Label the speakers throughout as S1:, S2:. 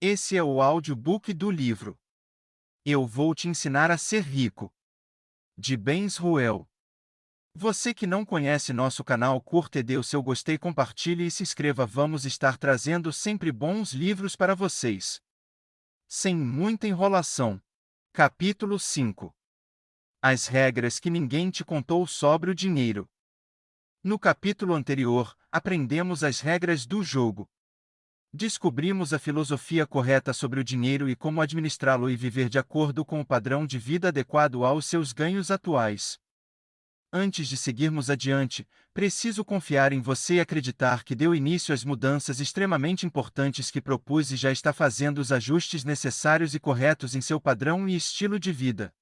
S1: Esse é o audiobook do livro Eu Vou Te Ensinar a Ser Rico, de Ben Ruel. Você que não conhece nosso canal, curta e dê o seu gostei, compartilhe e se inscreva. Vamos estar trazendo sempre bons livros para vocês. Sem muita enrolação. Capítulo 5. As regras que ninguém te contou sobre o dinheiro. No capítulo anterior, aprendemos as regras do jogo. Descobrimos a filosofia correta sobre o dinheiro e como administrá-lo e viver de acordo com o padrão de vida adequado aos seus ganhos atuais. Antes de seguirmos adiante, preciso confiar em você e acreditar que deu início às mudanças extremamente importantes que propus e já está fazendo os ajustes necessários e corretos em seu padrão e estilo de vida.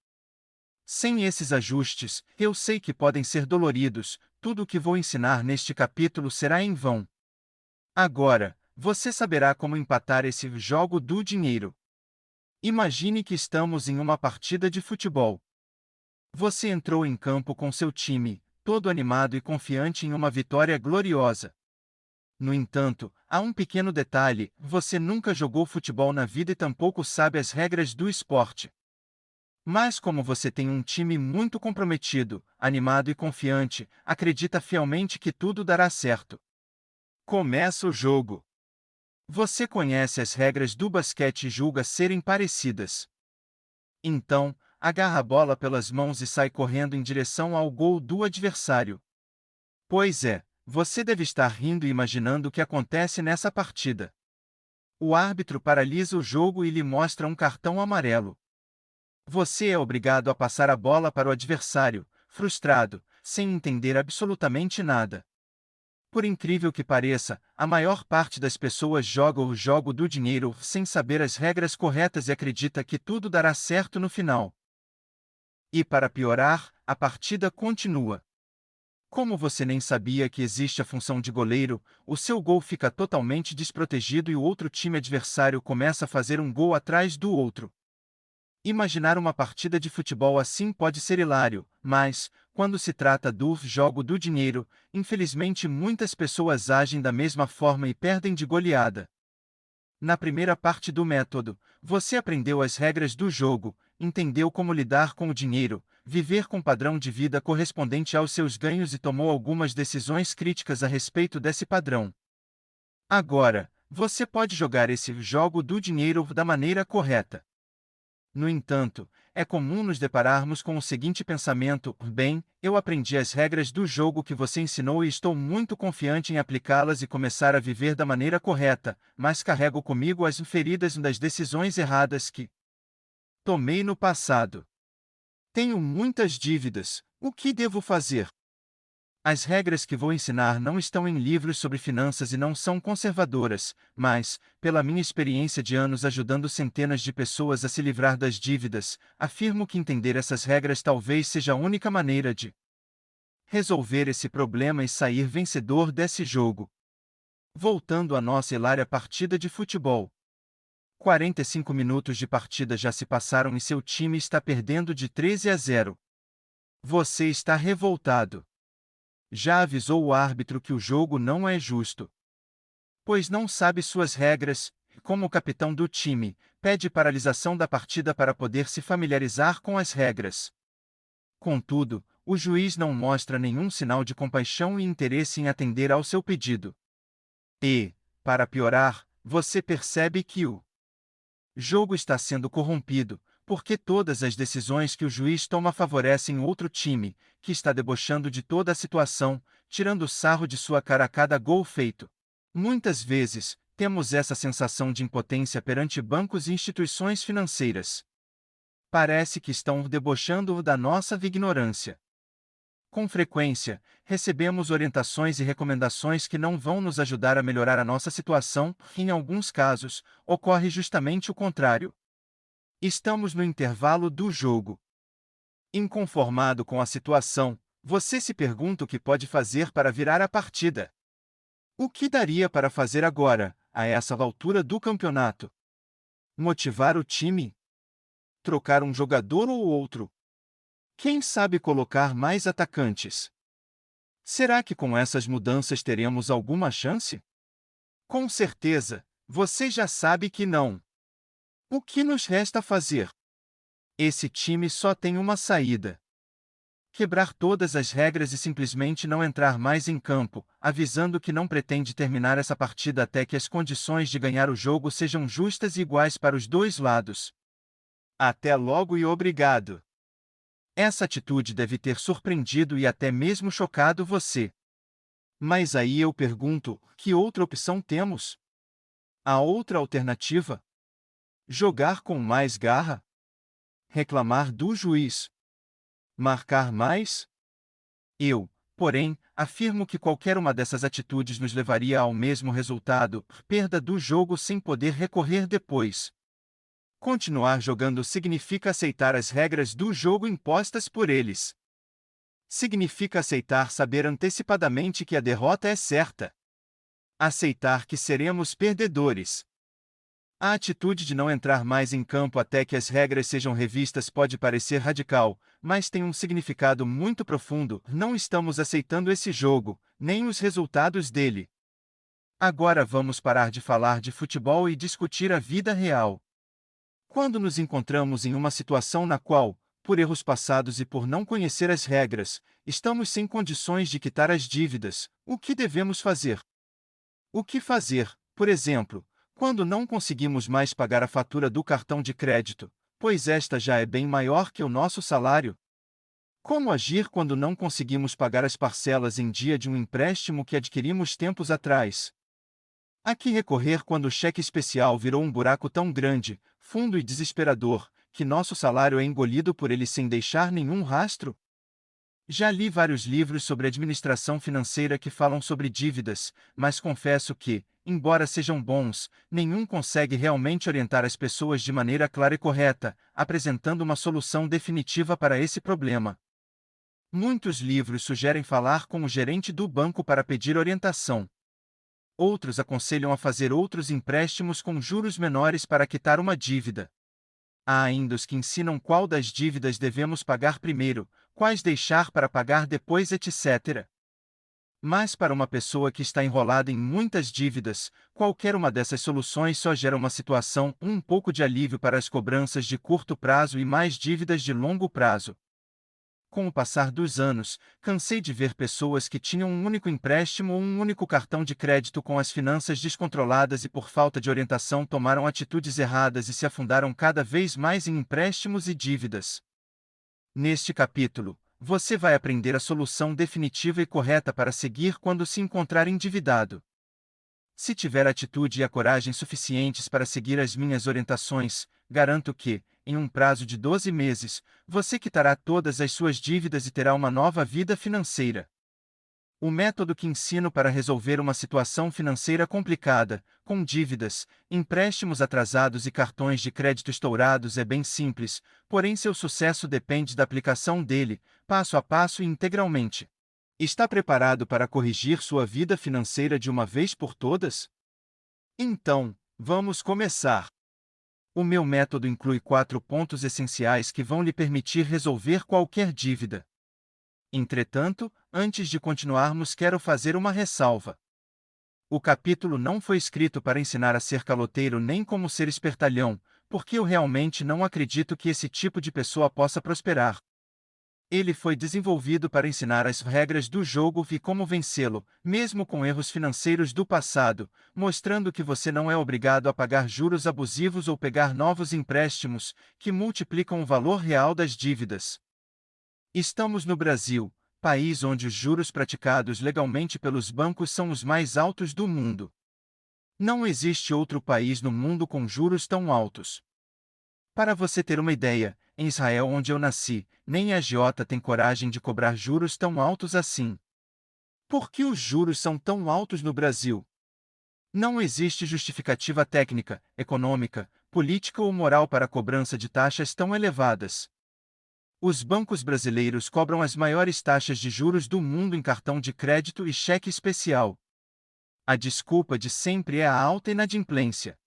S1: Sem esses ajustes, eu sei que podem ser doloridos, tudo o que vou ensinar neste capítulo será em vão. Agora, você saberá como empatar esse jogo do dinheiro. Imagine que estamos em uma partida de futebol. Você entrou em campo com seu time, todo animado e confiante em uma vitória gloriosa. No entanto, há um pequeno detalhe: você nunca jogou futebol na vida e tampouco sabe as regras do esporte. Mas como você tem um time muito comprometido, animado e confiante, acredita fielmente que tudo dará certo. Começa o jogo. Você conhece as regras do basquete e julga serem parecidas. Então, agarra a bola pelas mãos e sai correndo em direção ao gol do adversário. Pois é, você deve estar rindo e imaginando o que acontece nessa partida. O árbitro paralisa o jogo e lhe mostra um cartão amarelo. Você é obrigado a passar a bola para o adversário, frustrado, sem entender absolutamente nada. Por incrível que pareça, a maior parte das pessoas joga o jogo do dinheiro sem saber as regras corretas e acredita que tudo dará certo no final. E para piorar, a partida continua. Como você nem sabia que existe a função de goleiro, o seu gol fica totalmente desprotegido e o outro time adversário começa a fazer um gol atrás do outro. Imaginar uma partida de futebol assim pode ser hilário, mas, quando se trata do jogo do dinheiro, infelizmente muitas pessoas agem da mesma forma e perdem de goleada. Na primeira parte do método, você aprendeu as regras do jogo, entendeu como lidar com o dinheiro, viver com padrão de vida correspondente aos seus ganhos e tomou algumas decisões críticas a respeito desse padrão. Agora, você pode jogar esse jogo do dinheiro da maneira correta. No entanto, é comum nos depararmos com o seguinte pensamento: bem, eu aprendi as regras do jogo que você ensinou e estou muito confiante em aplicá-las e começar a viver da maneira correta, mas carrego comigo as feridas das decisões erradas que tomei no passado. Tenho muitas dívidas, o que devo fazer? As regras que vou ensinar não estão em livros sobre finanças e não são conservadoras, mas, pela minha experiência de anos ajudando centenas de pessoas a se livrar das dívidas, afirmo que entender essas regras talvez seja a única maneira de resolver esse problema e sair vencedor desse jogo. Voltando à nossa hilária partida de futebol. 45 minutos de partida já se passaram e seu time está perdendo de 13-0. Você está revoltado. Já avisou o árbitro que o jogo não é justo, pois não sabe suas regras, e como capitão do time, pede paralisação da partida para poder se familiarizar com as regras. Contudo, o juiz não mostra nenhum sinal de compaixão e interesse em atender ao seu pedido. E, para piorar, você percebe que o jogo está sendo corrompido, porque todas as decisões que o juiz toma favorecem outro time, que está debochando de toda a situação, tirando sarro de sua cara a cada gol feito. Muitas vezes, temos essa sensação de impotência perante bancos e instituições financeiras. Parece que estão debochando da nossa ignorância. Com frequência, recebemos orientações e recomendações que não vão nos ajudar a melhorar a nossa situação, e em alguns casos, ocorre justamente o contrário. Estamos no intervalo do jogo. Inconformado com a situação, você se pergunta o que pode fazer para virar a partida. O que daria para fazer agora, a essa altura do campeonato? Motivar o time? Trocar um jogador ou outro? Quem sabe colocar mais atacantes? Será que com essas mudanças teremos alguma chance? Com certeza, você já sabe que não. O que nos resta fazer? Esse time só tem uma saída: quebrar todas as regras e simplesmente não entrar mais em campo, avisando que não pretende terminar essa partida até que as condições de ganhar o jogo sejam justas e iguais para os dois lados. Até logo e obrigado. Essa atitude deve ter surpreendido e até mesmo chocado você. Mas aí eu pergunto, que outra opção temos? A outra alternativa? Jogar com mais garra? Reclamar do juiz? Marcar mais? Eu, porém, afirmo que qualquer uma dessas atitudes nos levaria ao mesmo resultado: perda do jogo sem poder recorrer depois. Continuar jogando significa aceitar as regras do jogo impostas por eles. Significa aceitar saber antecipadamente que a derrota é certa. Aceitar que seremos perdedores. A atitude de não entrar mais em campo até que as regras sejam revistas pode parecer radical, mas tem um significado muito profundo: não estamos aceitando esse jogo, nem os resultados dele. Agora vamos parar de falar de futebol e discutir a vida real. Quando nos encontramos em uma situação na qual, por erros passados e por não conhecer as regras, estamos sem condições de quitar as dívidas, o que devemos fazer? O que fazer, por exemplo, quando não conseguimos mais pagar a fatura do cartão de crédito, pois esta já é bem maior que o nosso salário? Como agir quando não conseguimos pagar as parcelas em dia de um empréstimo que adquirimos tempos atrás? A que recorrer quando o cheque especial virou um buraco tão grande, fundo e desesperador, que nosso salário é engolido por ele sem deixar nenhum rastro? Já li vários livros sobre administração financeira que falam sobre dívidas, mas confesso que, embora sejam bons, nenhum consegue realmente orientar as pessoas de maneira clara e correta, apresentando uma solução definitiva para esse problema. Muitos livros sugerem falar com o gerente do banco para pedir orientação. Outros aconselham a fazer outros empréstimos com juros menores para quitar uma dívida. Há ainda os que ensinam qual das dívidas devemos pagar primeiro, quais deixar para pagar depois, etc. Mas para uma pessoa que está enrolada em muitas dívidas, qualquer uma dessas soluções só gera uma situação, um pouco de alívio para as cobranças de curto prazo e mais dívidas de longo prazo. Com o passar dos anos, cansei de ver pessoas que tinham um único empréstimo ou um único cartão de crédito com as finanças descontroladas e por falta de orientação tomaram atitudes erradas e se afundaram cada vez mais em empréstimos e dívidas. Neste capítulo, você vai aprender a solução definitiva e correta para seguir quando se encontrar endividado. Se tiver a atitude e a coragem suficientes para seguir as minhas orientações, garanto que, em um prazo de 12 meses, você quitará todas as suas dívidas e terá uma nova vida financeira. O método que ensino para resolver uma situação financeira complicada, com dívidas, empréstimos atrasados e cartões de crédito estourados é bem simples, porém seu sucesso depende da aplicação dele, passo a passo e integralmente. Está preparado para corrigir sua vida financeira de uma vez por todas? Então, vamos começar. O meu método inclui 4 pontos essenciais que vão lhe permitir resolver qualquer dívida. Entretanto, antes de continuarmos, quero fazer uma ressalva. O capítulo não foi escrito para ensinar a ser caloteiro nem como ser espertalhão, porque eu realmente não acredito que esse tipo de pessoa possa prosperar. Ele foi desenvolvido para ensinar as regras do jogo e como vencê-lo, mesmo com erros financeiros do passado, mostrando que você não é obrigado a pagar juros abusivos ou pegar novos empréstimos, que multiplicam o valor real das dívidas. Estamos no Brasil, país onde os juros praticados legalmente pelos bancos são os mais altos do mundo. Não existe outro país no mundo com juros tão altos. Para você ter uma ideia, em Israel, onde eu nasci, nem a agiota tem coragem de cobrar juros tão altos assim. Por que os juros são tão altos no Brasil? Não existe justificativa técnica, econômica, política ou moral para a cobrança de taxas tão elevadas. Os bancos brasileiros cobram as maiores taxas de juros do mundo em cartão de crédito e cheque especial. A desculpa de sempre é a alta inadimplência.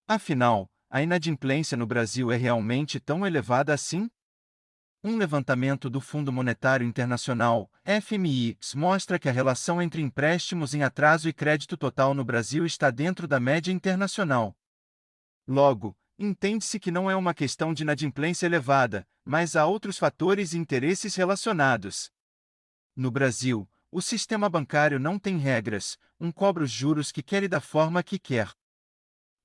S1: Afinal, a inadimplência no Brasil é realmente tão elevada assim? Um levantamento do Fundo Monetário Internacional, FMI, mostra que a relação entre empréstimos em atraso e crédito total no Brasil está dentro da média internacional. Logo, entende-se que não é uma questão de inadimplência elevada, mas há outros fatores e interesses relacionados. No Brasil, o sistema bancário não tem regras, cobra os juros que quer e da forma que quer.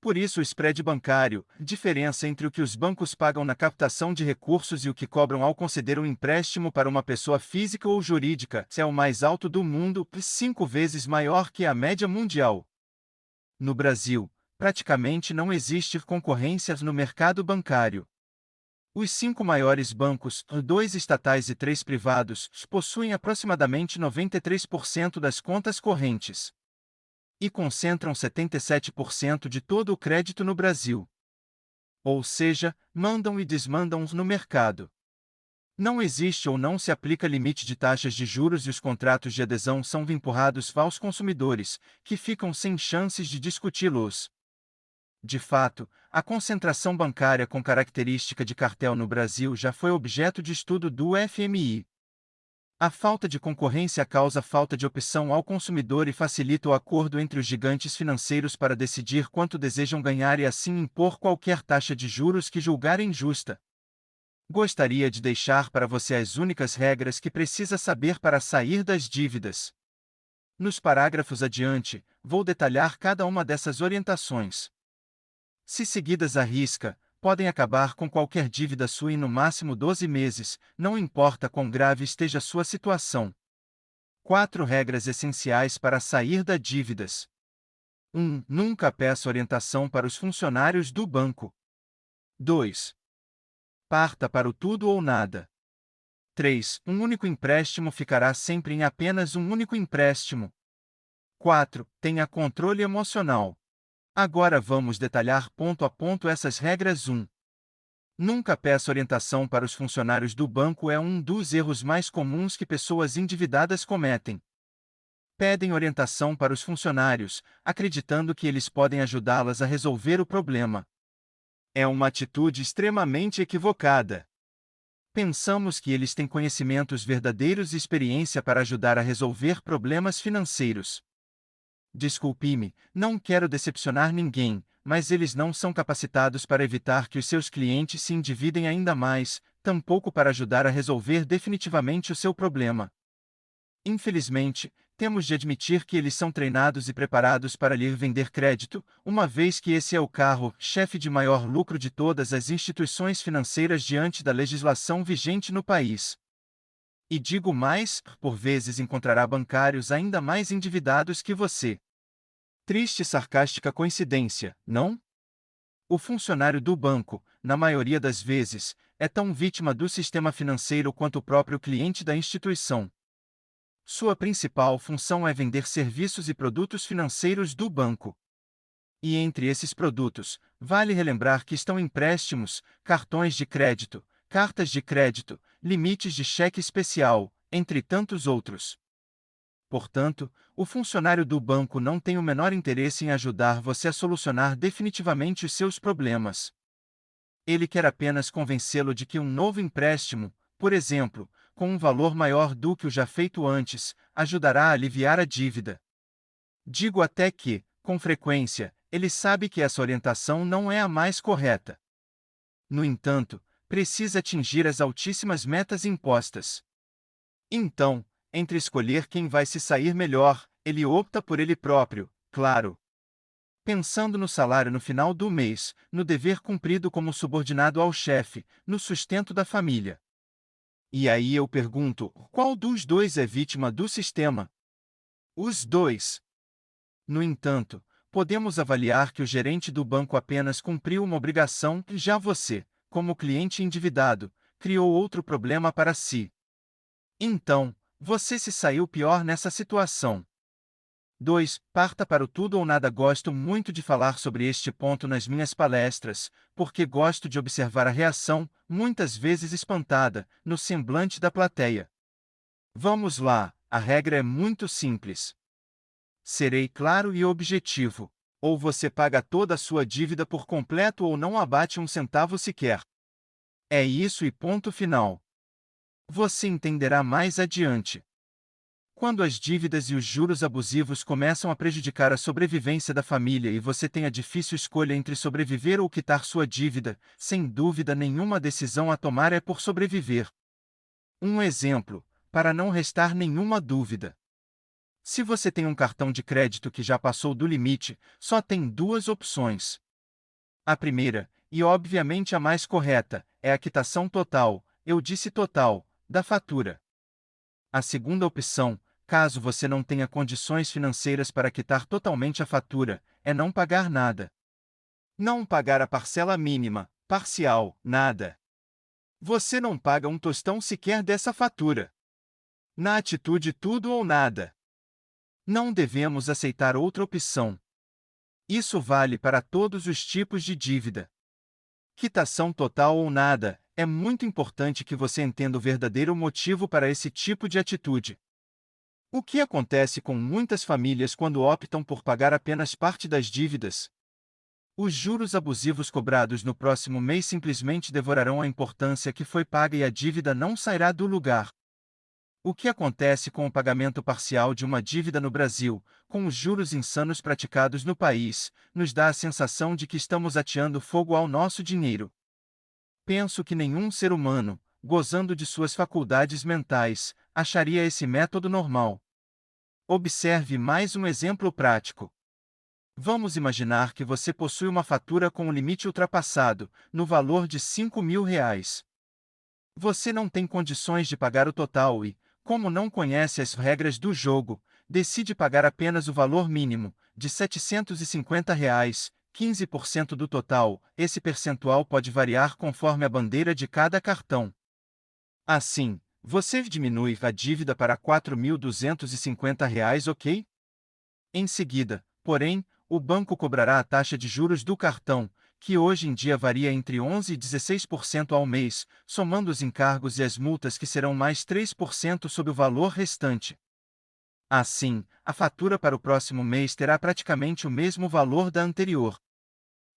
S1: Por isso, o spread bancário, diferença entre o que os bancos pagam na captação de recursos e o que cobram ao conceder um empréstimo para uma pessoa física ou jurídica, é o mais alto do mundo, 5 vezes maior que a média mundial. No Brasil, praticamente não existe concorrência no mercado bancário. Os 5 maiores bancos, 2 estatais e 3 privados, possuem aproximadamente 93% das contas correntes e concentram 77% de todo o crédito no Brasil. Ou seja, mandam e desmandam no mercado. Não existe ou não se aplica limite de taxas de juros e os contratos de adesão são empurrados aos consumidores, que ficam sem chances de discuti-los. De fato, a concentração bancária com característica de cartel no Brasil já foi objeto de estudo do FMI. A falta de concorrência causa falta de opção ao consumidor e facilita o acordo entre os gigantes financeiros para decidir quanto desejam ganhar e assim impor qualquer taxa de juros que julgarem justa. Gostaria de deixar para você as únicas regras que precisa saber para sair das dívidas. Nos parágrafos adiante, vou detalhar cada uma dessas orientações. Se seguidas à risca, podem acabar com qualquer dívida sua em no máximo 12 meses, não importa quão grave esteja sua situação. 4 regras essenciais para sair das dívidas. 1. Nunca peça orientação para os funcionários do banco. 2. Parta para o tudo ou nada. 3. Um único empréstimo ficará sempre em apenas um único empréstimo. 4. Tenha controle emocional. Agora vamos detalhar ponto a ponto essas regras. 1. Nunca peça orientação para os funcionários do banco é um dos erros mais comuns que pessoas endividadas cometem. Pedem orientação para os funcionários, acreditando que eles podem ajudá-las a resolver o problema. É uma atitude extremamente equivocada. Pensamos que eles têm conhecimentos verdadeiros e experiência para ajudar a resolver problemas financeiros. Desculpe-me, não quero decepcionar ninguém, mas eles não são capacitados para evitar que os seus clientes se endividem ainda mais, tampouco para ajudar a resolver definitivamente o seu problema. Infelizmente, temos de admitir que eles são treinados e preparados para lhe vender crédito, uma vez que esse é o carro-chefe de maior lucro de todas as instituições financeiras diante da legislação vigente no país. E digo mais, por vezes encontrará bancários ainda mais endividados que você. Triste e sarcástica coincidência, não? O funcionário do banco, na maioria das vezes, é tão vítima do sistema financeiro quanto o próprio cliente da instituição. Sua principal função é vender serviços e produtos financeiros do banco. E entre esses produtos, vale relembrar que estão empréstimos, cartões de crédito, cartas de crédito, limites de cheque especial, entre tantos outros. Portanto, o funcionário do banco não tem o menor interesse em ajudar você a solucionar definitivamente os seus problemas. Ele quer apenas convencê-lo de que um novo empréstimo, por exemplo, com um valor maior do que o já feito antes, ajudará a aliviar a dívida. Digo até que, com frequência, ele sabe que essa orientação não é a mais correta. No entanto, precisa atingir as altíssimas metas impostas. Então, entre escolher quem vai se sair melhor, ele opta por ele próprio, claro. Pensando no salário no final do mês, no dever cumprido como subordinado ao chefe, no sustento da família. E aí eu pergunto, qual dos dois é vítima do sistema? Os dois. No entanto, podemos avaliar que o gerente do banco apenas cumpriu uma obrigação e já você, como cliente endividado, criou outro problema para si. Então, você se saiu pior nessa situação. 2. Parta para o tudo ou nada. Gosto muito de falar sobre este ponto nas minhas palestras, porque gosto de observar a reação, muitas vezes espantada, no semblante da plateia. Vamos lá, a regra é muito simples. Serei claro e objetivo. Ou você paga toda a sua dívida por completo ou não abate um centavo sequer. É isso e ponto final. Você entenderá mais adiante. Quando as dívidas e os juros abusivos começam a prejudicar a sobrevivência da família e você tem a difícil escolha entre sobreviver ou quitar sua dívida, sem dúvida nenhuma a decisão a tomar é por sobreviver. Um exemplo, para não restar nenhuma dúvida. Se você tem um cartão de crédito que já passou do limite, só tem duas opções. A primeira, e obviamente a mais correta, é a quitação total, eu disse total, da fatura. A segunda opção, caso você não tenha condições financeiras para quitar totalmente a fatura, é não pagar nada. Não pagar a parcela mínima, parcial, nada. Você não paga um tostão sequer dessa fatura. Na atitude tudo ou nada. Não devemos aceitar outra opção. Isso vale para todos os tipos de dívida. Quitação total ou nada, é muito importante que você entenda o verdadeiro motivo para esse tipo de atitude. O que acontece com muitas famílias quando optam por pagar apenas parte das dívidas? Os juros abusivos cobrados no próximo mês simplesmente devorarão a importância que foi paga e a dívida não sairá do lugar. O que acontece com o pagamento parcial de uma dívida no Brasil, com os juros insanos praticados no país, nos dá a sensação de que estamos ateando fogo ao nosso dinheiro. Penso que nenhum ser humano, gozando de suas faculdades mentais, acharia esse método normal. Observe mais um exemplo prático. Vamos imaginar que você possui uma fatura com o limite ultrapassado, no valor de R$ 5.000. Você não tem condições de pagar o total e, como não conhece as regras do jogo, decide pagar apenas o valor mínimo, de R$ 750, 15% do total. Esse percentual pode variar conforme a bandeira de cada cartão. Assim, você diminui a dívida para R$ 4.250, ok? Em seguida, porém, o banco cobrará a taxa de juros do cartão, que hoje em dia varia entre 11% e 16% ao mês, somando os encargos e as multas que serão mais 3% sobre o valor restante. Assim, a fatura para o próximo mês terá praticamente o mesmo valor da anterior.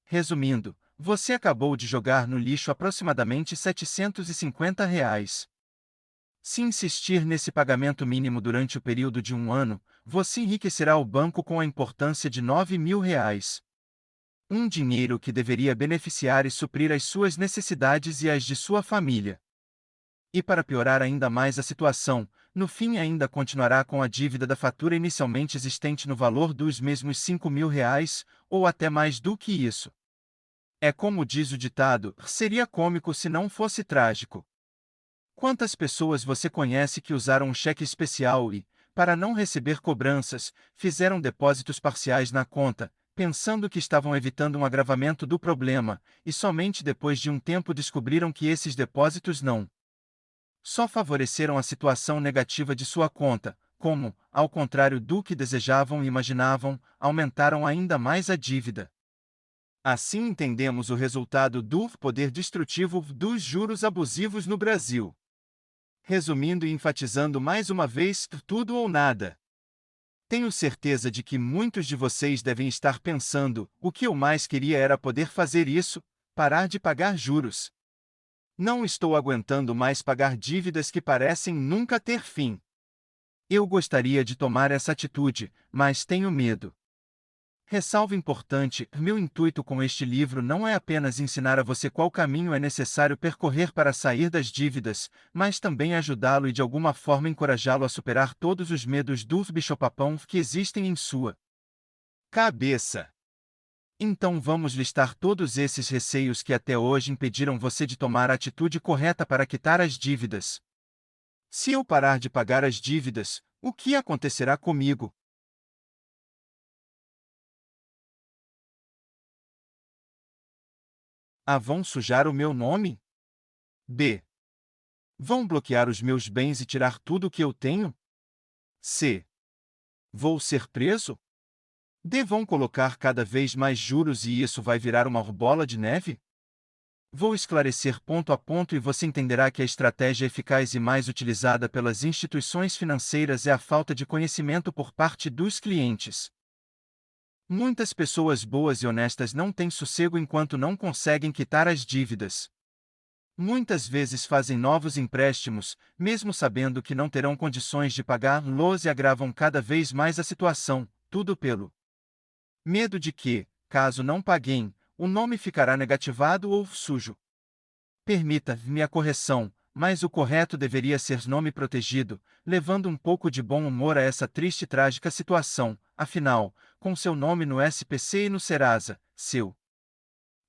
S1: Resumindo, você acabou de jogar no lixo aproximadamente R$ 750. Se insistir nesse pagamento mínimo durante o período de um ano, você enriquecerá o banco com a importância de R$ 9.000. Um dinheiro que deveria beneficiar e suprir as suas necessidades e as de sua família. E para piorar ainda mais a situação, no fim ainda continuará com a dívida da fatura inicialmente existente no valor dos mesmos R$ 5.000, ou até mais do que isso. É como diz o ditado, seria cômico se não fosse trágico. Quantas pessoas você conhece que usaram um cheque especial e, para não receber cobranças, fizeram depósitos parciais na conta, pensando que estavam evitando um agravamento do problema, e somente depois de um tempo descobriram que esses depósitos não só favoreceram a situação negativa de sua conta, como, ao contrário do que desejavam e imaginavam, aumentaram ainda mais a dívida. Assim entendemos o resultado do poder destrutivo dos juros abusivos no Brasil. Resumindo e enfatizando mais uma vez, tudo ou nada. Tenho certeza de que muitos de vocês devem estar pensando, o que eu mais queria era poder fazer isso, parar de pagar juros. Não estou aguentando mais pagar dívidas que parecem nunca ter fim. Eu gostaria de tomar essa atitude, mas tenho medo. Ressalva importante, meu intuito com este livro não é apenas ensinar a você qual caminho é necessário percorrer para sair das dívidas, mas também ajudá-lo e de alguma forma encorajá-lo a superar todos os medos do bicho-papão que existem em sua cabeça. Então vamos listar todos esses receios que até hoje impediram você de tomar a atitude correta para quitar as dívidas. Se eu parar de pagar as dívidas, o que acontecerá comigo? A. Vão sujar o meu nome? B. Vão bloquear os meus bens e tirar tudo o que eu tenho? C. Vou ser preso? D. Vão colocar cada vez mais juros e isso vai virar uma bola de neve? Vou esclarecer ponto a ponto e você entenderá que a estratégia eficaz e mais utilizada pelas instituições financeiras é a falta de conhecimento por parte dos clientes. Muitas pessoas boas e honestas não têm sossego enquanto não conseguem quitar as dívidas. Muitas vezes fazem novos empréstimos, mesmo sabendo que não terão condições de pagá-los e agravam cada vez mais a situação, tudo pelo medo de que, caso não paguem, o nome ficará negativado ou sujo. Permita-me a correção, mas o correto deveria ser nome protegido, levando um pouco de bom humor a essa triste e trágica situação. Afinal, com seu nome no SPC e no Serasa, seu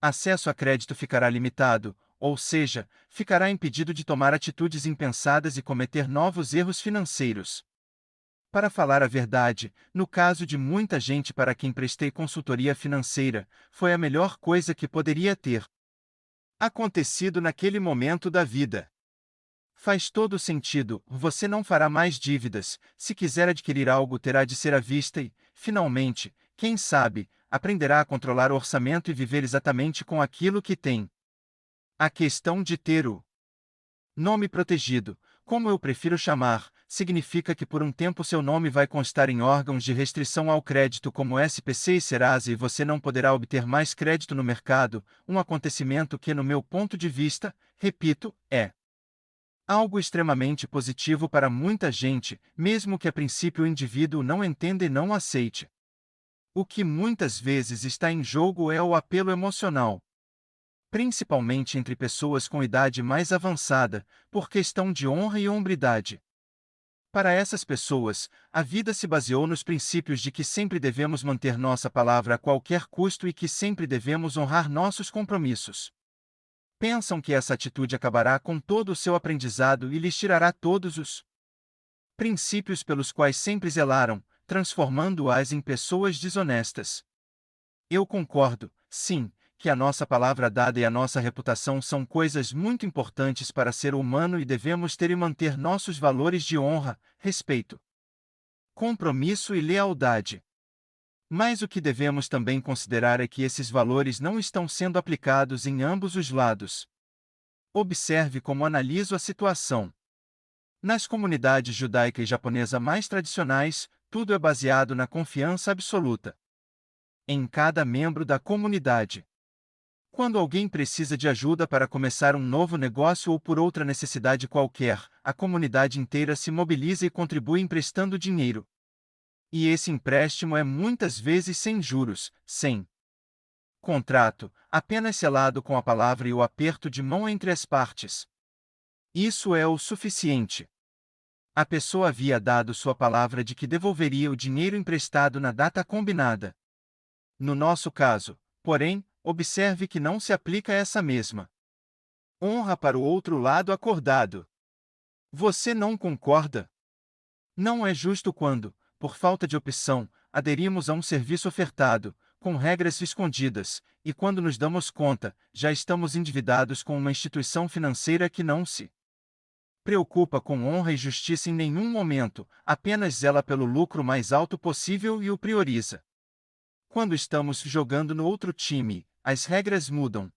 S1: acesso a crédito ficará limitado, ou seja, ficará impedido de tomar atitudes impensadas e cometer novos erros financeiros. Para falar a verdade, no caso de muita gente para quem prestei consultoria financeira, foi a melhor coisa que poderia ter acontecido naquele momento da vida. Faz todo sentido, você não fará mais dívidas, se quiser adquirir algo terá de ser à vista e, finalmente, quem sabe, aprenderá a controlar o orçamento e viver exatamente com aquilo que tem. A questão de ter o nome protegido, como eu prefiro chamar, significa que por um tempo seu nome vai constar em órgãos de restrição ao crédito como SPC e Serasa e você não poderá obter mais crédito no mercado, um acontecimento que, no meu ponto de vista, repito, é algo extremamente positivo para muita gente, mesmo que a princípio o indivíduo não entenda e não aceite. O que muitas vezes está em jogo é o apelo emocional, principalmente entre pessoas com idade mais avançada, por questão de honra e hombridade. Para essas pessoas, a vida se baseou nos princípios de que sempre devemos manter nossa palavra a qualquer custo e que sempre devemos honrar nossos compromissos. Pensam que essa atitude acabará com todo o seu aprendizado e lhes tirará todos os princípios pelos quais sempre zelaram, transformando-as em pessoas desonestas. Eu concordo, sim, que a nossa palavra dada e a nossa reputação são coisas muito importantes para ser humano e devemos ter e manter nossos valores de honra, respeito, compromisso e lealdade. Mas o que devemos também considerar é que esses valores não estão sendo aplicados em ambos os lados. Observe como analiso a situação. Nas comunidades judaica e japonesa mais tradicionais, tudo é baseado na confiança absoluta em cada membro da comunidade. Quando alguém precisa de ajuda para começar um novo negócio ou por outra necessidade qualquer, a comunidade inteira se mobiliza e contribui emprestando dinheiro. E esse empréstimo é muitas vezes sem juros, sem contrato, apenas selado com a palavra e o aperto de mão entre as partes. Isso é o suficiente. A pessoa havia dado sua palavra de que devolveria o dinheiro emprestado na data combinada. No nosso caso, porém, observe que não se aplica essa mesma honra para o outro lado acordado. Você não concorda? Não é justo quando, por falta de opção, aderimos a um serviço ofertado, com regras escondidas, e quando nos damos conta, já estamos endividados com uma instituição financeira que não se preocupa com honra e justiça em nenhum momento, apenas zela pelo lucro mais alto possível e o prioriza. Quando estamos jogando no outro time, as regras mudam.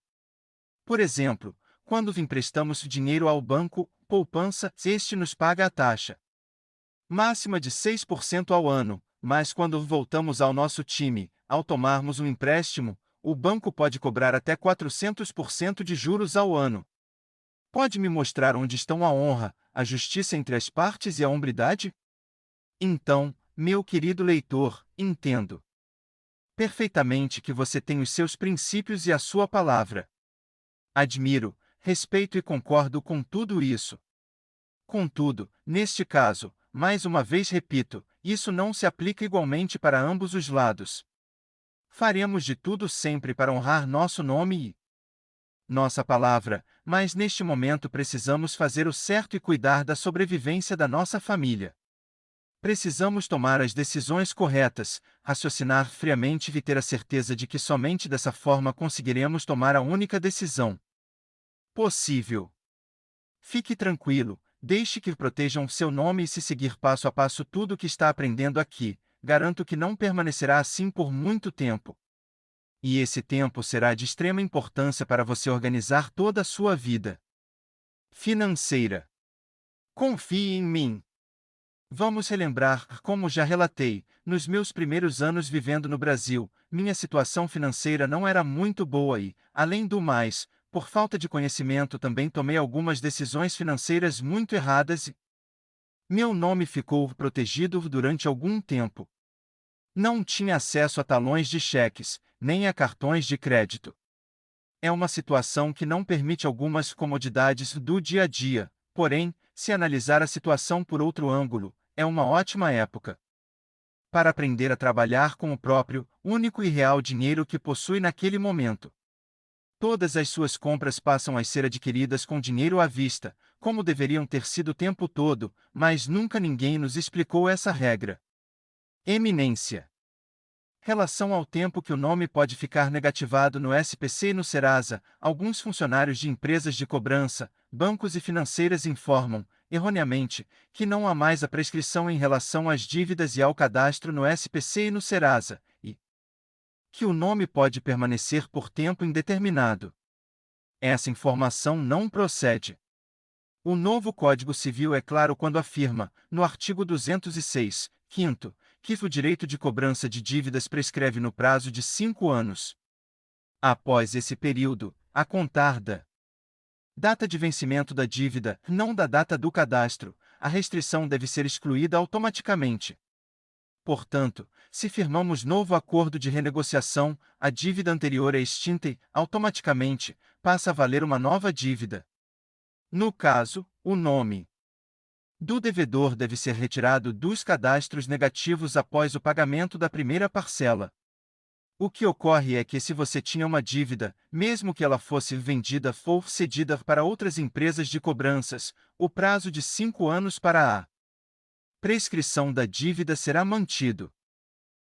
S1: Por exemplo, quando emprestamos dinheiro ao banco, poupança, este nos paga a taxa máxima de 6% ao ano, mas quando voltamos ao nosso time, ao tomarmos um empréstimo, o banco pode cobrar até 400% de juros ao ano. Pode me mostrar onde estão a honra, a justiça entre as partes e a hombridade? Então, meu querido leitor, entendo perfeitamente que você tem os seus princípios e a sua palavra. Admiro, respeito e concordo com tudo isso. Contudo, neste caso, mais uma vez repito, isso não se aplica igualmente para ambos os lados. Faremos de tudo sempre para honrar nosso nome e nossa palavra, mas neste momento precisamos fazer o certo e cuidar da sobrevivência da nossa família. Precisamos tomar as decisões corretas, raciocinar friamente e ter a certeza de que somente dessa forma conseguiremos tomar a única decisão possível. Fique tranquilo, deixe que protejam seu nome e se seguir passo a passo tudo o que está aprendendo aqui, garanto que não permanecerá assim por muito tempo. E esse tempo será de extrema importância para você organizar toda a sua vida financeira. Confie em mim. Vamos relembrar, como já relatei, nos meus primeiros anos vivendo no Brasil, minha situação financeira não era muito boa e, além do mais, por falta de conhecimento também tomei algumas decisões financeiras muito erradas e meu nome ficou protegido durante algum tempo. Não tinha acesso a talões de cheques, nem a cartões de crédito. É uma situação que não permite algumas comodidades do dia a dia, porém, se analisar a situação por outro ângulo, é uma ótima época para aprender a trabalhar com o próprio, único e real dinheiro que possui naquele momento. Todas as suas compras passam a ser adquiridas com dinheiro à vista, como deveriam ter sido o tempo todo, mas nunca ninguém nos explicou essa regra. Eminência. Relação ao tempo que o nome pode ficar negativado no SPC e no Serasa, alguns funcionários de empresas de cobrança, bancos e financeiras informam, erroneamente, que não há mais a prescrição em relação às dívidas e ao cadastro no SPC e no Serasa, e que o nome pode permanecer por tempo indeterminado. Essa informação não procede. O novo Código Civil é claro quando afirma, no artigo 206, 5º, que o direito de cobrança de dívidas prescreve no prazo de 5 anos. Após esse período, a contar da data de vencimento da dívida, não da data do cadastro, a restrição deve ser excluída automaticamente. Portanto, se firmamos novo acordo de renegociação, a dívida anterior é extinta e, automaticamente, passa a valer uma nova dívida. No caso, o nome do devedor deve ser retirado dos cadastros negativos após o pagamento da primeira parcela. O que ocorre é que se você tinha uma dívida, mesmo que ela fosse vendida ou cedida para outras empresas de cobranças, o prazo de 5 anos para a prescrição da dívida será mantido.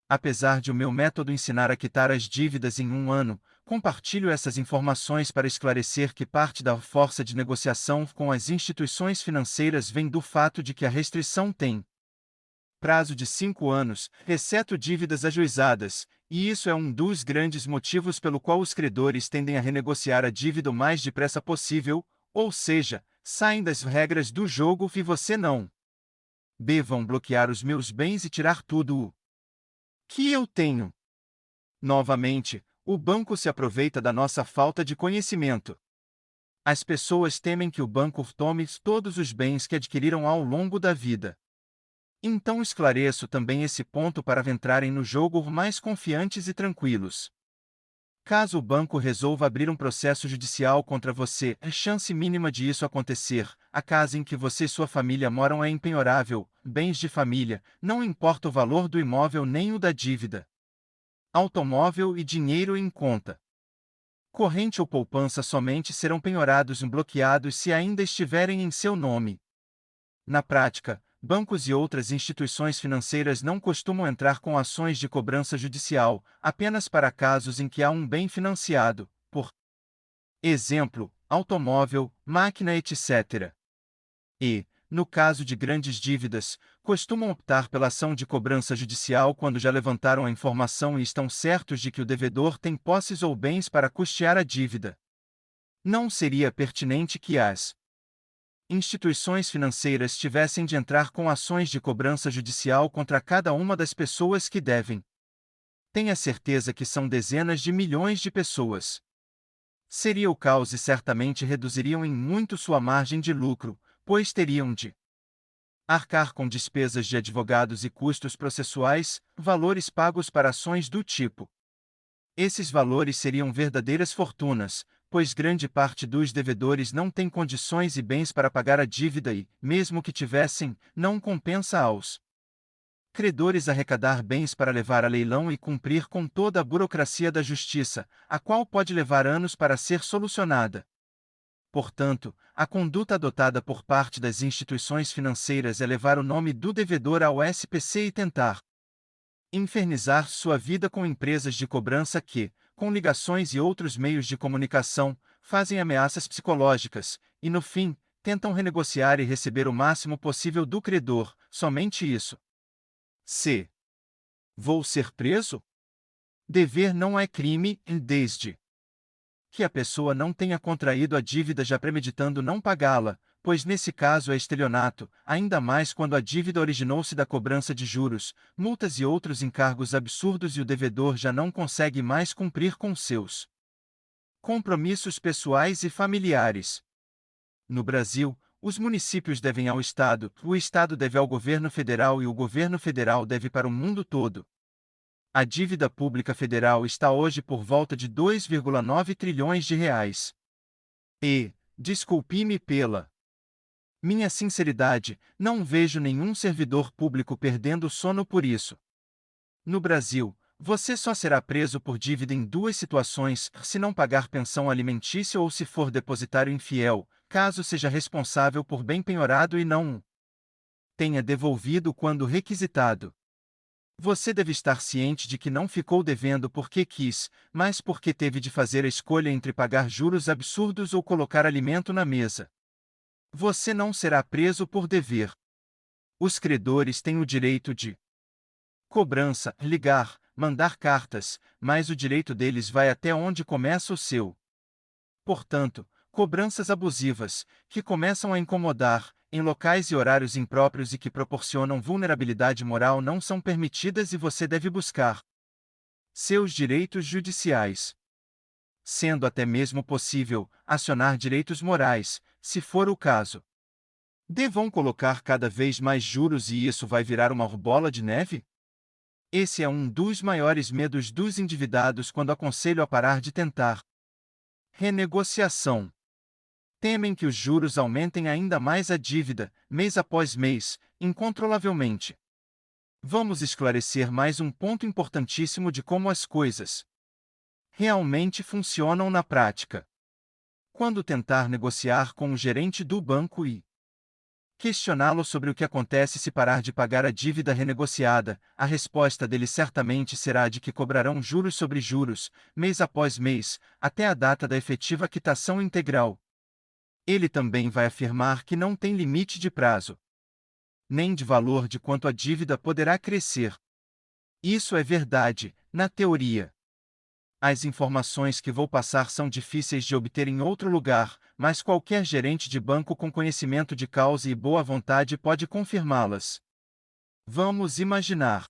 S1: Apesar de o meu método ensinar a quitar as dívidas em 1 ano, compartilho essas informações para esclarecer que parte da força de negociação com as instituições financeiras vem do fato de que a restrição tem prazo de 5 anos, exceto dívidas ajuizadas, e isso é um dos grandes motivos pelo qual os credores tendem a renegociar a dívida o mais depressa possível, ou seja, saem das regras do jogo e você não. Vão bloquear os meus bens e tirar tudo o que eu tenho. Novamente, o banco se aproveita da nossa falta de conhecimento. As pessoas temem que o banco tome todos os bens que adquiriram ao longo da vida. Então esclareço também esse ponto para entrarem no jogo mais confiantes e tranquilos. Caso o banco resolva abrir um processo judicial contra você, a chance mínima de isso acontecer, a casa em que você e sua família moram é impenhorável, bens de família, não importa o valor do imóvel nem o da dívida. Automóvel e dinheiro em conta corrente ou poupança somente serão penhorados e bloqueados se ainda estiverem em seu nome. Na prática, bancos e outras instituições financeiras não costumam entrar com ações de cobrança judicial, apenas para casos em que há um bem financiado, por exemplo, automóvel, máquina, etc. E, no caso de grandes dívidas, costumam optar pela ação de cobrança judicial quando já levantaram a informação e estão certos de que o devedor tem posses ou bens para custear a dívida. Não seria pertinente que as instituições financeiras tivessem de entrar com ações de cobrança judicial contra cada uma das pessoas que devem. Tenha certeza que são dezenas de milhões de pessoas. Seria o caos e certamente reduziriam em muito sua margem de lucro, pois teriam de arcar com despesas de advogados e custos processuais, valores pagos para ações do tipo. Esses valores seriam verdadeiras fortunas, pois grande parte dos devedores não tem condições e bens para pagar a dívida e, mesmo que tivessem, não compensa aos credores arrecadar bens para levar a leilão e cumprir com toda a burocracia da justiça, a qual pode levar anos para ser solucionada. Portanto, a conduta adotada por parte das instituições financeiras é levar o nome do devedor ao SPC e tentar infernizar sua vida com empresas de cobrança que, com ligações e outros meios de comunicação, fazem ameaças psicológicas, e no fim, tentam renegociar e receber o máximo possível do credor, somente isso. C. Vou ser preso? Dever não é crime, desde que a pessoa não tenha contraído a dívida já premeditando não pagá-la, pois nesse caso é estelionato, ainda mais quando a dívida originou-se da cobrança de juros, multas e outros encargos absurdos e o devedor já não consegue mais cumprir com seus Compromissos pessoais e familiares. No Brasil, os municípios devem ao Estado, o Estado deve ao governo federal e o governo federal deve para o mundo todo. A dívida pública federal está hoje por volta de 2,9 trilhões de reais. E, desculpe-me pela minha sinceridade, não vejo nenhum servidor público perdendo o sono por isso. No Brasil, você só será preso por dívida em duas situações: se não pagar pensão alimentícia ou se for depositário infiel, caso seja responsável por bem penhorado e não o tenha devolvido quando requisitado. Você deve estar ciente de que não ficou devendo porque quis, mas porque teve de fazer a escolha entre pagar juros absurdos ou colocar alimento na mesa. Você não será preso por dever. Os credores têm o direito de cobrança, ligar, mandar cartas, mas o direito deles vai até onde começa o seu. Portanto, cobranças abusivas, que começam a incomodar, em locais e horários impróprios e que proporcionam vulnerabilidade moral não são permitidas e você deve buscar seus direitos judiciais. Sendo até mesmo possível, acionar direitos morais, se for o caso. Devam colocar cada vez mais juros e isso vai virar uma bola de neve? Esse é um dos maiores medos dos endividados quando aconselho a parar de tentar renegociação. Temem que os juros aumentem ainda mais a dívida, mês após mês, incontrolavelmente. Vamos esclarecer mais um ponto importantíssimo de como as coisas realmente funcionam na prática. Quando tentar negociar com o gerente do banco e questioná-lo sobre o que acontece se parar de pagar a dívida renegociada, a resposta dele certamente será de que cobrarão juros sobre juros, mês após mês, até a data da efetiva quitação integral. Ele também vai afirmar que não tem limite de prazo, nem de valor de quanto a dívida poderá crescer. Isso é verdade, na teoria. As informações que vou passar são difíceis de obter em outro lugar, mas qualquer gerente de banco com conhecimento de causa e boa vontade pode confirmá-las. Vamos imaginar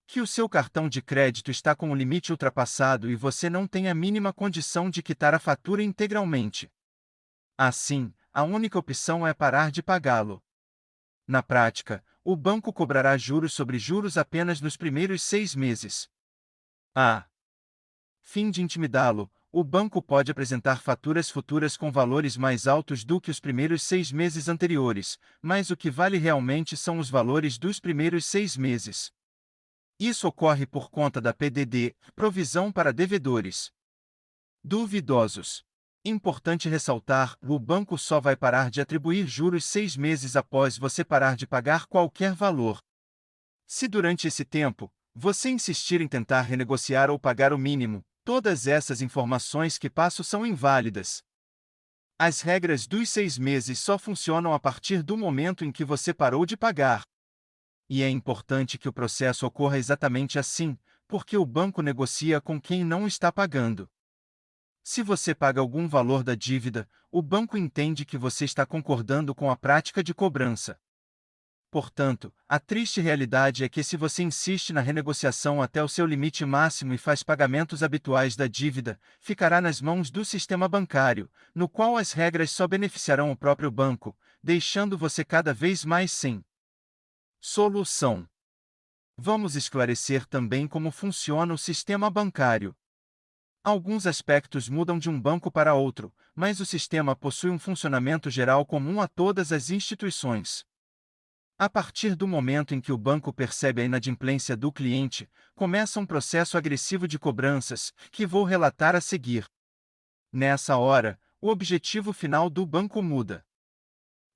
S1: que o seu cartão de crédito está com o limite ultrapassado e você não tem a mínima condição de quitar a fatura integralmente. Assim, a única opção é parar de pagá-lo. Na prática, o banco cobrará juros sobre juros apenas nos primeiros 6 meses. A fim de intimidá-lo, o banco pode apresentar faturas futuras com valores mais altos do que os primeiros 6 meses anteriores, mas o que vale realmente são os valores dos primeiros 6 meses. Isso ocorre por conta da PDD, Provisão para Devedores Duvidosos. Importante ressaltar, o banco só vai parar de atribuir juros 6 meses após você parar de pagar qualquer valor. Se durante esse tempo, você insistir em tentar renegociar ou pagar o mínimo, todas essas informações que passo são inválidas. As regras dos 6 meses só funcionam a partir do momento em que você parou de pagar. E é importante que o processo ocorra exatamente assim, porque o banco negocia com quem não está pagando. Se você paga algum valor da dívida, o banco entende que você está concordando com a prática de cobrança. Portanto, a triste realidade é que se você insiste na renegociação até o seu limite máximo e faz pagamentos habituais da dívida, ficará nas mãos do sistema bancário, no qual as regras só beneficiarão o próprio banco, deixando você cada vez mais sem solução. Vamos esclarecer também como funciona o sistema bancário. Alguns aspectos mudam de um banco para outro, mas o sistema possui um funcionamento geral comum a todas as instituições. A partir do momento em que o banco percebe a inadimplência do cliente, começa um processo agressivo de cobranças, que vou relatar a seguir. Nessa hora, o objetivo final do banco muda.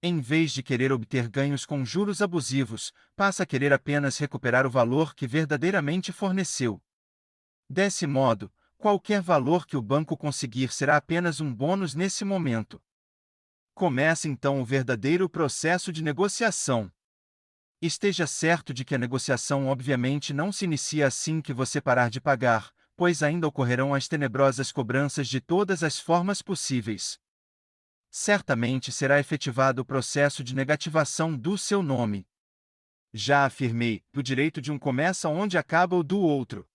S1: Em vez de querer obter ganhos com juros abusivos, passa a querer apenas recuperar o valor que verdadeiramente forneceu. Desse modo, qualquer valor que o banco conseguir será apenas um bônus nesse momento. Começa então o verdadeiro processo de negociação. Esteja certo de que a negociação obviamente não se inicia assim que você parar de pagar, pois ainda ocorrerão as tenebrosas cobranças de todas as formas possíveis. Certamente será efetivado o processo de negativação do seu nome. Já afirmei, o direito de um começa onde acaba o do outro.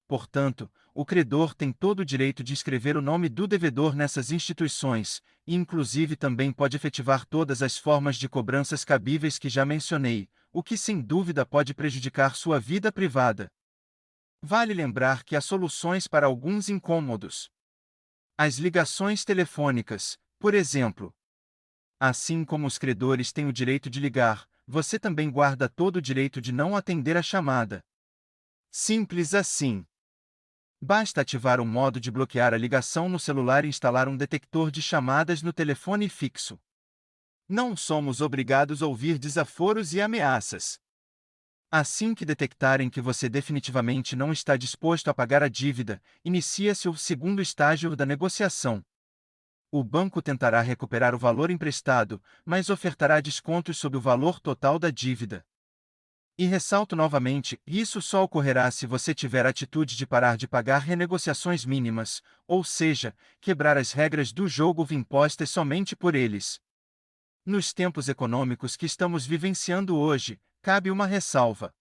S1: Portanto, o credor tem todo o direito de escrever o nome do devedor nessas instituições, e inclusive também pode efetivar todas as formas de cobranças cabíveis que já mencionei, o que sem dúvida pode prejudicar sua vida privada. Vale lembrar que há soluções para alguns incômodos. As ligações telefônicas, por exemplo. Assim como os credores têm o direito de ligar, você também guarda todo o direito de não atender a chamada. Simples assim. Basta ativar um modo de bloquear a ligação no celular e instalar um detector de chamadas no telefone fixo. Não somos obrigados a ouvir desaforos e ameaças. Assim que detectarem que você definitivamente não está disposto a pagar a dívida, inicia-se o segundo estágio da negociação. O banco tentará recuperar o valor emprestado, mas ofertará descontos sobre o valor total da dívida. E ressalto novamente, isso só ocorrerá se você tiver a atitude de parar de pagar renegociações mínimas, ou seja, quebrar as regras do jogo impostas somente por eles. Nos tempos econômicos que estamos vivenciando hoje, cabe uma ressalva.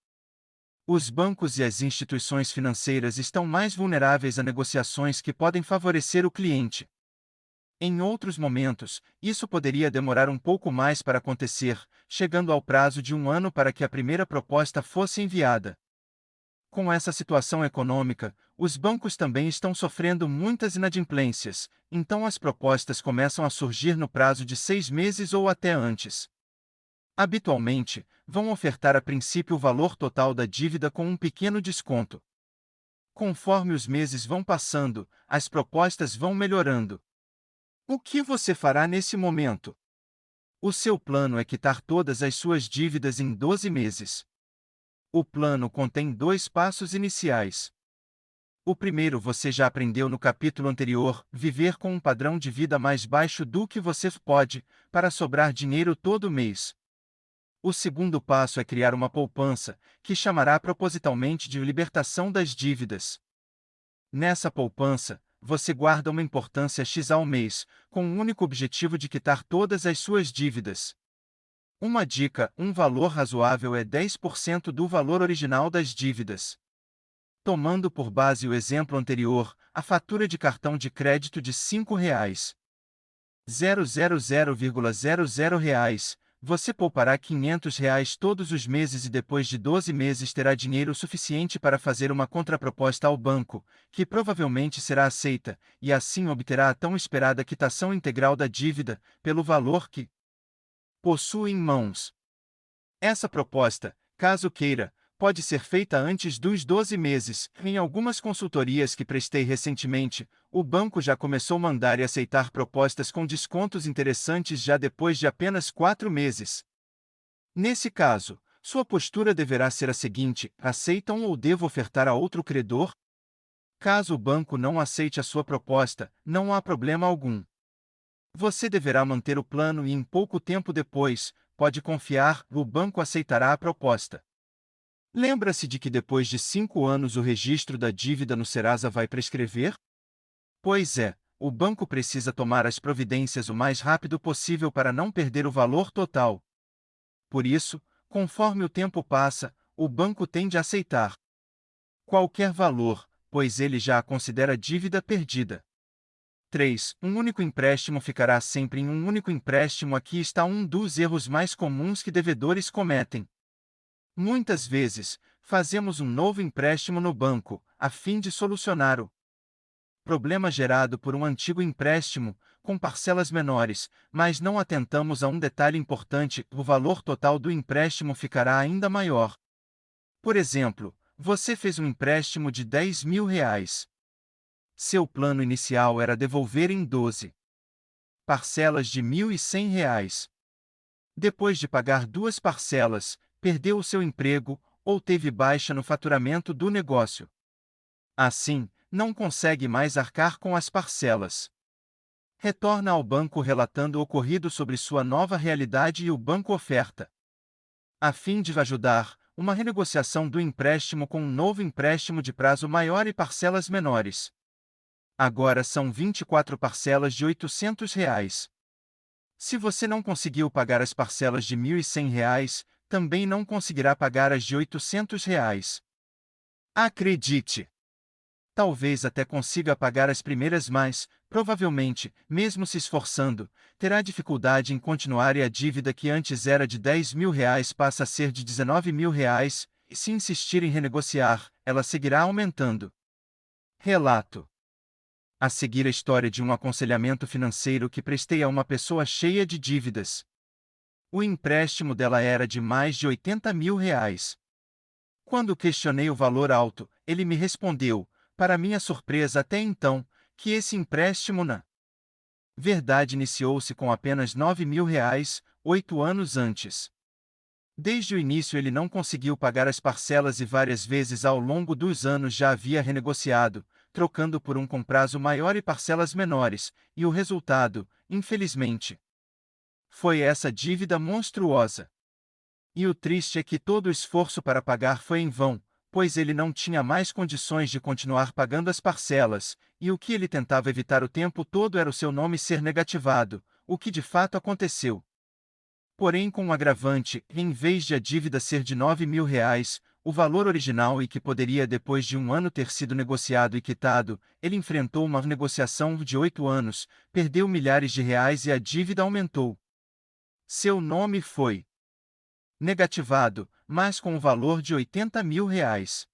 S1: Os bancos e as instituições financeiras estão mais vulneráveis a negociações que podem favorecer o cliente. Em outros momentos, isso poderia demorar um pouco mais para acontecer, chegando ao prazo de 1 ano para que a primeira proposta fosse enviada. Com essa situação econômica, os bancos também estão sofrendo muitas inadimplências, então as propostas começam a surgir no prazo de 6 meses ou até antes. Habitualmente, vão ofertar a princípio o valor total da dívida com um pequeno desconto. Conforme os meses vão passando, as propostas vão melhorando. O que você fará nesse momento? O seu plano é quitar todas as suas dívidas em 12 meses. O plano contém 2 passos iniciais. O primeiro você já aprendeu no capítulo anterior: viver com um padrão de vida mais baixo do que você pode, para sobrar dinheiro todo mês. O segundo passo é criar uma poupança, que chamará propositalmente de libertação das dívidas. Nessa poupança, você guarda uma importância X ao mês, com o único objetivo de quitar todas as suas dívidas. Uma dica: um valor razoável é 10% do valor original das dívidas. Tomando por base o exemplo anterior, a fatura de cartão de crédito de R$ 5,00, 000,00 reais, você poupará R$ 500 todos os meses e depois de 12 meses terá dinheiro suficiente para fazer uma contraproposta ao banco, que provavelmente será aceita, e assim obterá a tão esperada quitação integral da dívida, pelo valor que possui em mãos. Essa proposta, caso queira, pode ser feita antes dos 12 meses. Em algumas consultorias que prestei recentemente, o banco já começou a mandar e aceitar propostas com descontos interessantes já depois de apenas 4 meses. Nesse caso, sua postura deverá ser a seguinte: aceitam ou devo ofertar a outro credor? Caso o banco não aceite a sua proposta, não há problema algum. Você deverá manter o plano e em pouco tempo depois, pode confiar, o banco aceitará a proposta. Lembra-se de que depois de 5 anos o registro da dívida no Serasa vai prescrever? Pois é, o banco precisa tomar as providências o mais rápido possível para não perder o valor total. Por isso, conforme o tempo passa, o banco tende a aceitar qualquer valor, pois ele já a considera dívida perdida. 3. Um único empréstimo ficará sempre em um único empréstimo. Aqui está um dos erros mais comuns que devedores cometem. Muitas vezes, fazemos um novo empréstimo no banco, a fim de solucionar o problema gerado por um antigo empréstimo, com parcelas menores, mas não atentamos a um detalhe importante: o valor total do empréstimo ficará ainda maior. Por exemplo, você fez um empréstimo de R$ 10.000. Seu plano inicial era devolver em 12 parcelas de R$ 1.100. Depois de pagar 2 parcelas, perdeu o seu emprego, ou teve baixa no faturamento do negócio. Assim, não consegue mais arcar com as parcelas. Retorna ao banco relatando o ocorrido sobre sua nova realidade e o banco oferta, a fim de ajudar, uma renegociação do empréstimo com um novo empréstimo de prazo maior e parcelas menores. Agora são 24 parcelas de R$ 800. Se você não conseguiu pagar as parcelas de R$ 1.100, também não conseguirá pagar as de R$ 800. Acredite! talvez até consiga pagar as primeiras, mas, provavelmente, mesmo se esforçando, terá dificuldade em continuar e a dívida que antes era de R$ 10.000 passa a ser de R$ 19.000, e se insistir em renegociar, ela seguirá aumentando. Relato. A seguir a história de um aconselhamento financeiro que prestei a uma pessoa cheia de dívidas. O empréstimo dela era de mais de R$ 80.000. Quando questionei o valor alto, ele me respondeu, para minha surpresa até então, que esse empréstimo na verdade iniciou-se com apenas R$ 9.000, 8 anos antes. Desde o início ele não conseguiu pagar as parcelas e várias vezes ao longo dos anos já havia renegociado, trocando por um com prazo maior e parcelas menores, e o resultado, infelizmente, foi essa dívida monstruosa. E o triste é que todo o esforço para pagar foi em vão, pois ele não tinha mais condições de continuar pagando as parcelas, e o que ele tentava evitar o tempo todo era o seu nome ser negativado, o que de fato aconteceu. Porém, com um agravante, em vez de a dívida ser de R$ 9.000, o valor original e que poderia depois de um ano ter sido negociado e quitado, ele enfrentou uma negociação de 8 anos, perdeu milhares de reais e a dívida aumentou. Seu nome foi negativado, mas com o valor de R$ 80.000.